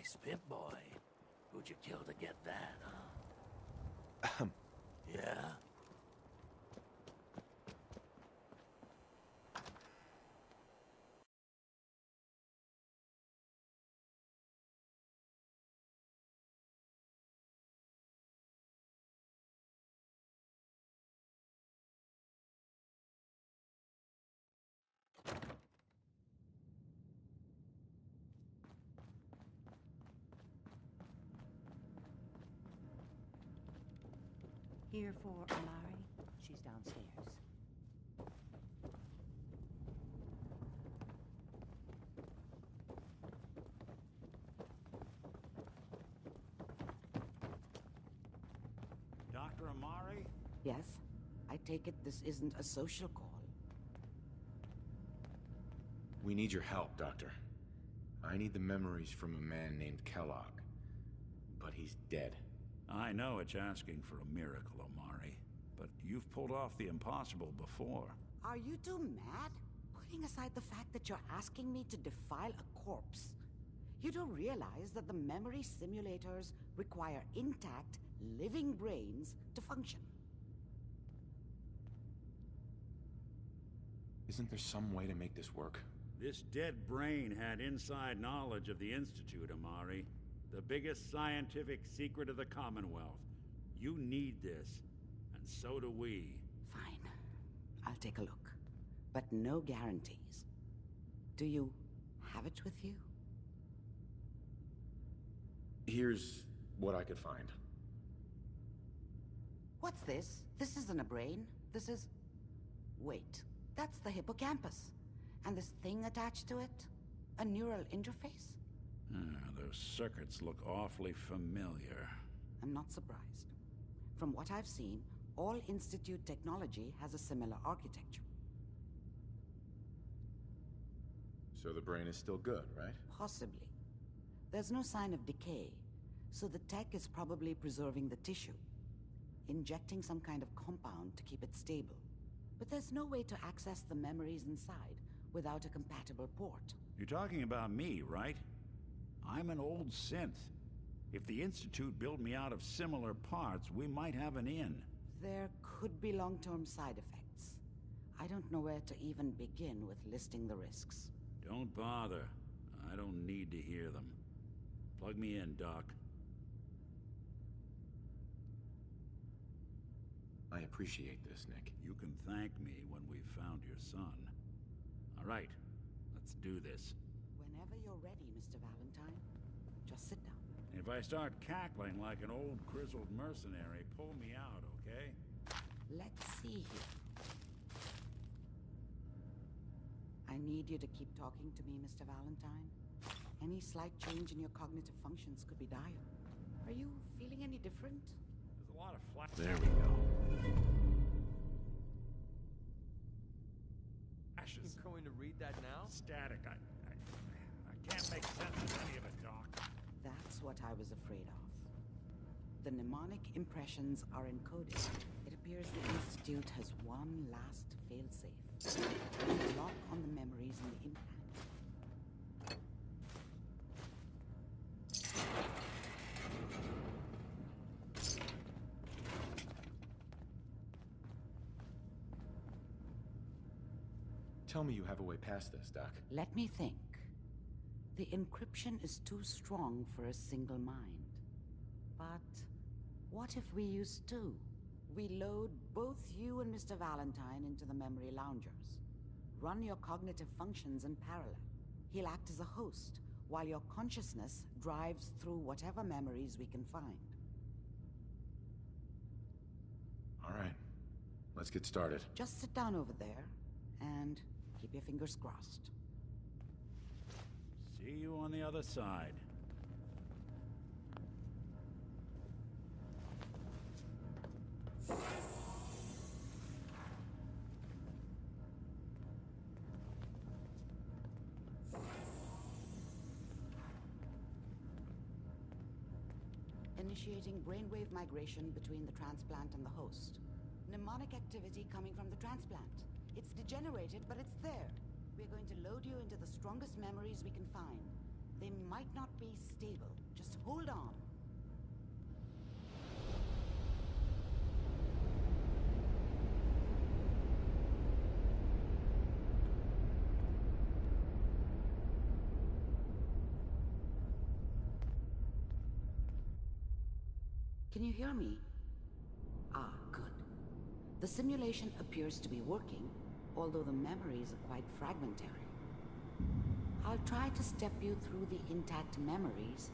Nice, Pip-Boy. Who'd you kill to get that, huh? Yeah? Here for Amari. She's downstairs. Dr. Amari? Yes? I take it this isn't a social call. We need your help, Doctor. I need the memories from a man named Kellogg. But he's dead. I know it's asking for a miracle, Amari. But you've pulled off the impossible before. Are you two mad? Putting aside the fact that you're asking me to defile a corpse, you don't realize that the memory simulators require intact, living brains to function. Isn't there some way to make this work? This dead brain had inside knowledge of the Institute, Amari. The biggest scientific secret of the Commonwealth. You need this, and so do we. Fine. I'll take a look. But no guarantees. Do you have it with you? Here's what I could find. What's this? This isn't a brain. This is... Wait. That's the hippocampus. And this thing attached to it? A neural interface? Those circuits look awfully familiar. I'm not surprised. From what I've seen, all Institute technology has a similar architecture. So the brain is still good, right? Possibly. There's no sign of decay, so the tech is probably preserving the tissue, injecting some kind of compound to keep it stable. But there's no way to access the memories inside without a compatible port. You're talking about me, right? I'm an old synth. If the Institute built me out of similar parts, we might have an in. There could be long-term side effects. I don't know where to even begin with listing the risks. Don't bother. I don't need to hear them. Plug me in, Doc. I appreciate this, Nick. You can thank me when we've found your son. All right, let's do this. Whenever you're ready, Mr. Valentine. Just sit down. If I start cackling like an old grizzled mercenary, pull me out, okay? Let's see here. I need you to keep talking to me, Mr. Valentine. Any slight change in your cognitive functions could be dire. Are you feeling any different? There's a lot of flash. There we go. Ashes. You're going to read that now? Static. I can't make sense of any of it, Doc. That's what I was afraid of. The mnemonic impressions are encoded. It appears the Institute has one last failsafe. Lock on the memories in the implant. Tell me you have a way past this, Doc. Let me think. The encryption is too strong for a single mind. But what if we use two? We load both you and Mr. Valentine into the memory loungers. Run your cognitive functions in parallel. He'll act as a host, while your consciousness drives through whatever memories we can find. All right. Let's get started. Just sit down over there, and keep your fingers crossed. See you on the other side. Initiating brainwave migration between the transplant and the host. Mnemonic activity coming from the transplant. It's degenerated, but it's there. We're going to load you into the strongest memories we can find. They might not be stable. Just hold on. Can you hear me? Ah, good. The simulation appears to be working, although the memories are quite fragmentary. I'll try to step you through the intact memories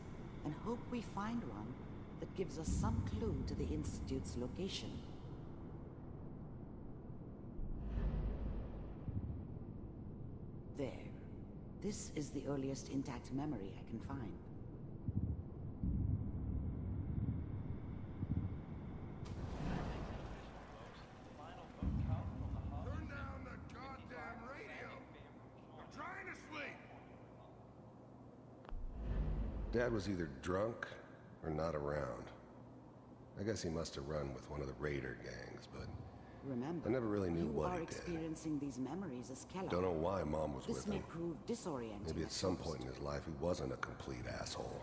and hope we find one that gives us some clue to the Institute's location. There. This is the earliest intact memory I can find. Turn down the goddamn radio! I'm trying to sleep! Dad was either drunk or not around. I guess he must have run with one of the raider gangs, but Remember, I never really knew you what are he did. experiencing these memories as Kellogg. Don't know why Mom was This with may him. prove disorienting. Maybe at some point in his life he wasn't a complete asshole.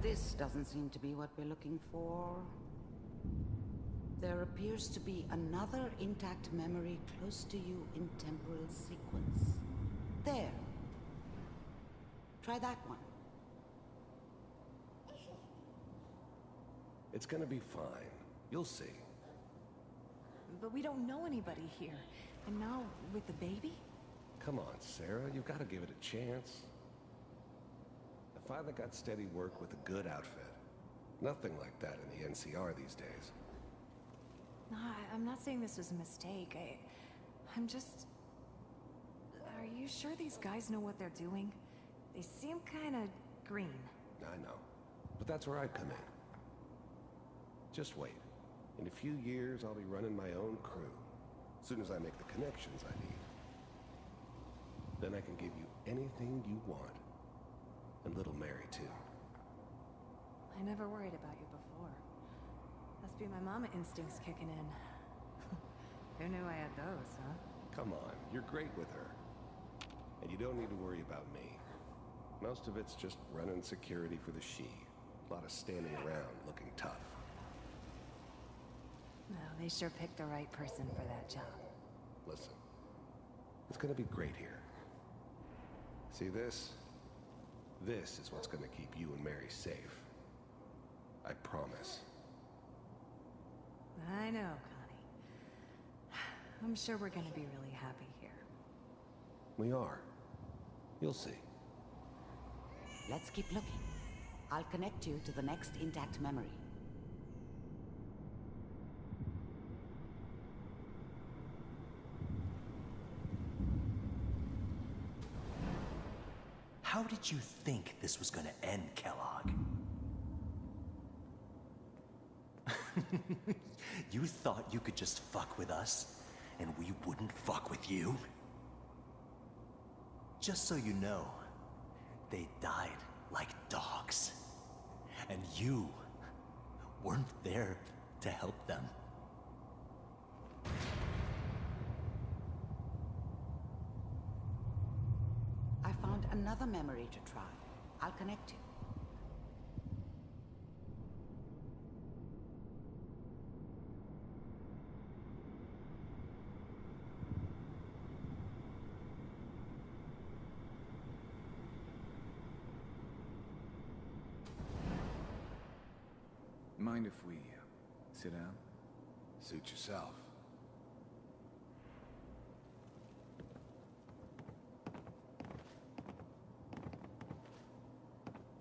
This doesn't seem to be what we're looking for. There appears to be another intact memory close to you in temporal sequence. There. Try that one. It's gonna be fine. You'll see. But we don't know anybody here. And now, with the baby? Come on, Sarah, you've got to give it a chance. I finally got steady work with a good outfit. Nothing like that in the NCR these days. No, I'm not saying this was a mistake. I'm just... Are you sure these guys know what they're doing? They seem kinda green. I know. But that's where I come in. Just wait. In a few years, I'll be running my own crew. As soon as I make the connections I need. Then I can give you anything you want. And little Mary, too. I never worried about you before. Must be my mama instincts kicking in. Who knew I had those, huh? Come on, you're great with her. And you don't need to worry about me. Most of it's just running security for the she. A lot of standing around looking tough. No, they sure picked the right person for that job. Listen, it's gonna be great here. See this? This is what's gonna keep you and Mary safe. I promise. I know, Connie. I'm sure we're gonna be really happy here. We are. You'll see. Let's keep looking. I'll connect you to the next intact memory. How did you think this was gonna end, Kellogg? You thought you could just fuck with us, and we wouldn't fuck with you? Just so you know, they died like dogs. And you weren't there to help them. I found another memory to try. I'll connect you. Mind if we sit down? Suit yourself.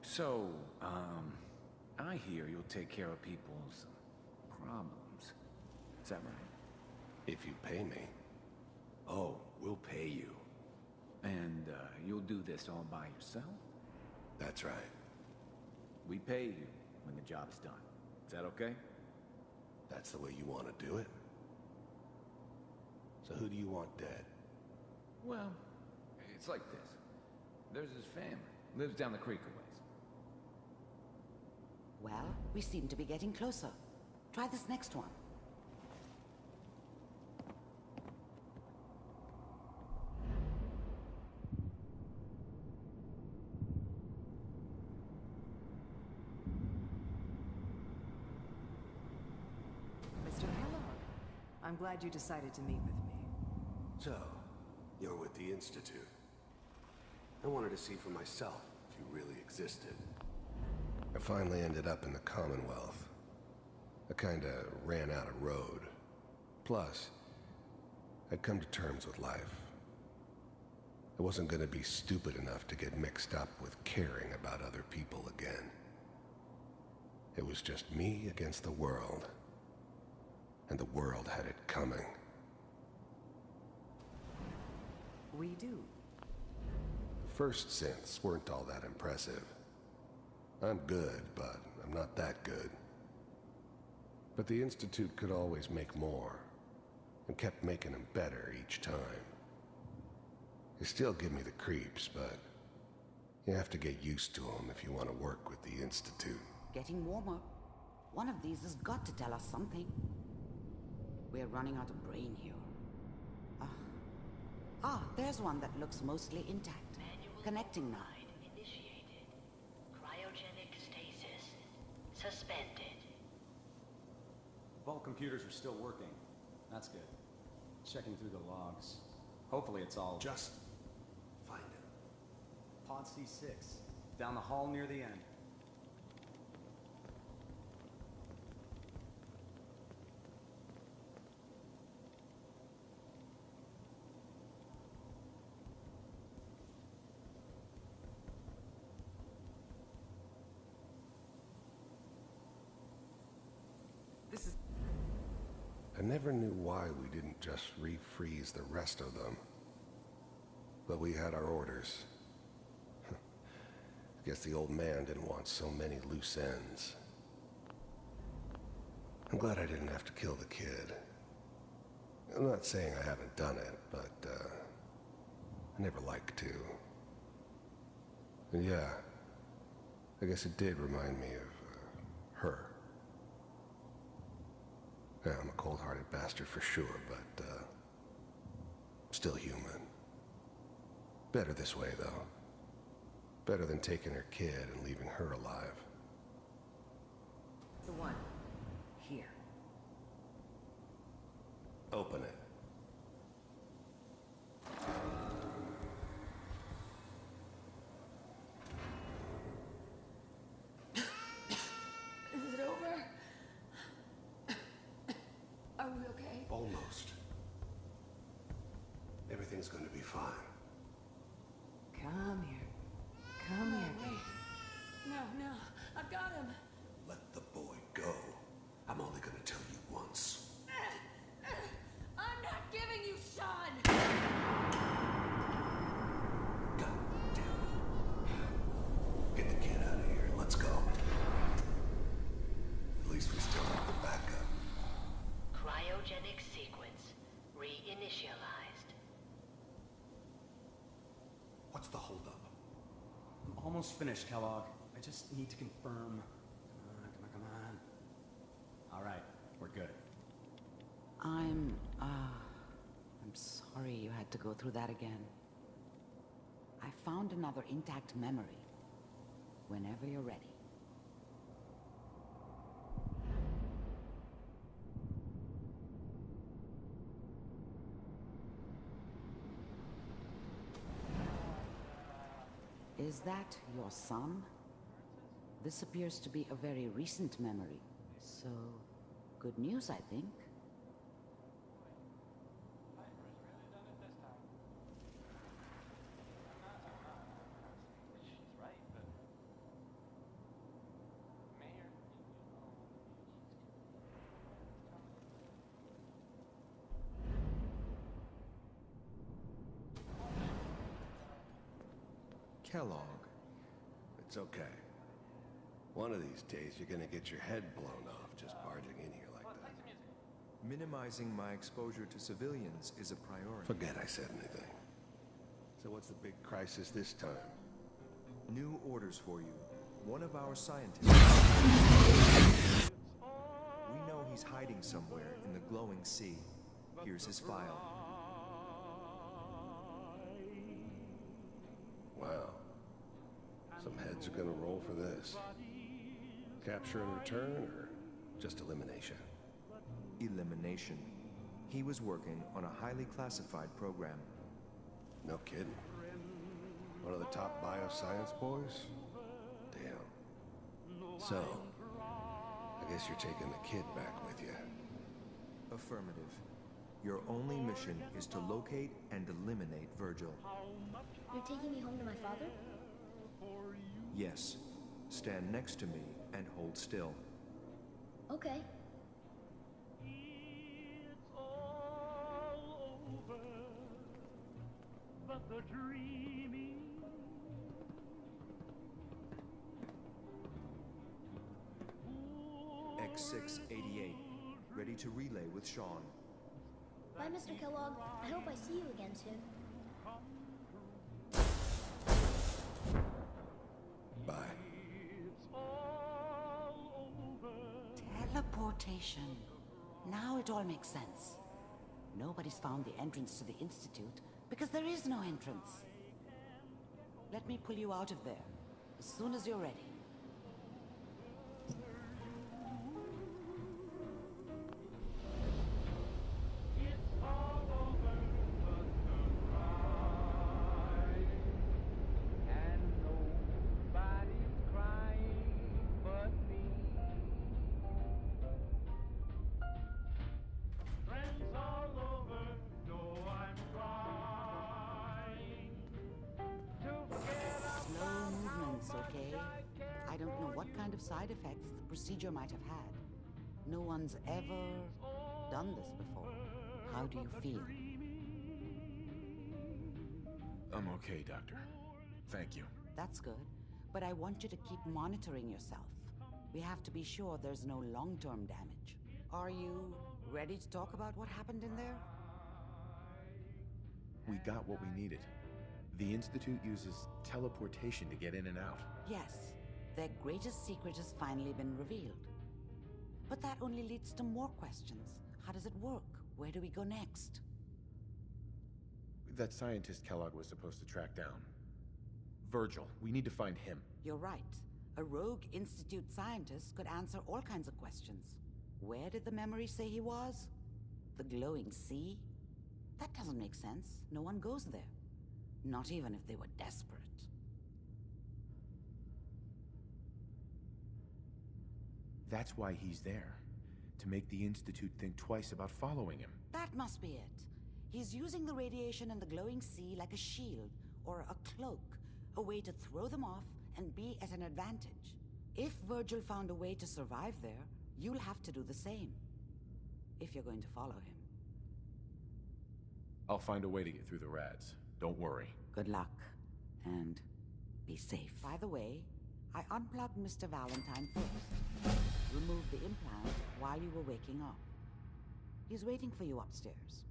So, I hear you'll take care of people's problems. Is that right? If you pay me. Oh, we'll pay you. And, you'll do this all by yourself? That's right. We pay you when the job's done. Is that okay? That's the way you want to do it. So who do you want dead? Well, it's like this. There's his family. Lives down the creek a ways. Well, we seem to be getting closer. Try this next one. I'm glad you decided to meet with me. So, you're with the Institute. I wanted to see for myself if you really existed. I finally ended up in the Commonwealth. I kinda ran out of road. Plus, I'd come to terms with life. I wasn't gonna be stupid enough to get mixed up with caring about other people again. It was just me against the world. And the world had it coming. We do. First synths weren't all that impressive. I'm good, but I'm not that good. But the Institute could always make more, and kept making them better each time. They still give me the creeps, but you have to get used to them if you want to work with the Institute. Getting warmer. One of these has got to tell us something. We're running out of brain here. There's one that looks mostly intact. Connecting now. Initiated. Cryogenic stasis. Suspended. Vault computers are still working. That's good. Checking through the logs. Hopefully it's all... Just find him. Pod C6. Down the hall near the end. I never knew why we didn't just refreeze the rest of them. But we had our orders. I guess the old man didn't want so many loose ends. I'm glad I didn't have to kill the kid. I'm not saying I haven't done it, but, I never liked to. And yeah, I guess it did remind me of, her. Yeah, I'm a cold-hearted bastard for sure, but, still human. Better this way, though. Better than taking her kid and leaving her alive. The one. Here. Open it. Is it over? Are we okay? Almost. Everything's going to be fine. Come here. Come here. No, no, I've got him. Let the boy go. I'm only going to tell you once. I'm not giving you Sean! God damn it. Get the kid out of here. Let's go. At least we still have the backup. Cryogenic sequence reinitialized. What's the holdup? I'm almost finished, Kellogg. I just need to confirm. Come on. All right, we're good. I'm sorry you had to go through that again. I found another intact memory. Whenever you're ready. Is that your son? This appears to be a very recent memory. So, good news, I think. Kellogg. It's okay. One of these days, you're gonna get your head blown off just barging in here like that. Minimizing my exposure to civilians is a priority. Forget I said anything. So what's the big crisis this time? New orders for you. One of our scientists... We know he's hiding somewhere in the glowing sea. Here's his file. Wow. Some heads are gonna roll for this. Capture and return, or just elimination? Elimination. He was working on a highly classified program. No kidding. One of the top bioscience boys? Damn. So, I guess you're taking the kid back with you. Affirmative. Your only mission is to locate and eliminate Virgil. You're taking me home to my father? Yes. Stand next to me and hold still. Okay. X688. Ready to relay with Sean. Bye, Mr. Kellogg. I hope I see you again soon. Bye. Teleportation. Now it all makes sense. Nobody's found the entrance to the Institute because there is no entrance. Let me pull you out of there as soon as you're ready. Side effects the procedure might have had. No one's ever done this before. How do you feel? I'm okay, Doctor. Thank you. That's good, but I want you to keep monitoring yourself. We have to be sure there's no long-term damage. Are you ready to talk about what happened in there? We got what we needed. The Institute uses teleportation to get in and out. Yes. Their greatest secret has finally been revealed. But that only leads to more questions. How does it work? Where do we go next? That scientist Kellogg was supposed to track down. Virgil, we need to find him. You're right. A rogue Institute scientist could answer all kinds of questions. Where did the memory say he was? The glowing sea? That doesn't make sense. No one goes there. Not even if they were desperate. That's why he's there. To make the Institute think twice about following him. That must be it. He's using the radiation and the glowing sea like a shield, or a cloak. A way to throw them off and be at an advantage. If Virgil found a way to survive there, you'll have to do the same. If you're going to follow him. I'll find a way to get through the rads. Don't worry. Good luck. And be safe. By the way, I unplugged Mr. Valentine first. Removed the implant while you were waking up. He's waiting for you upstairs.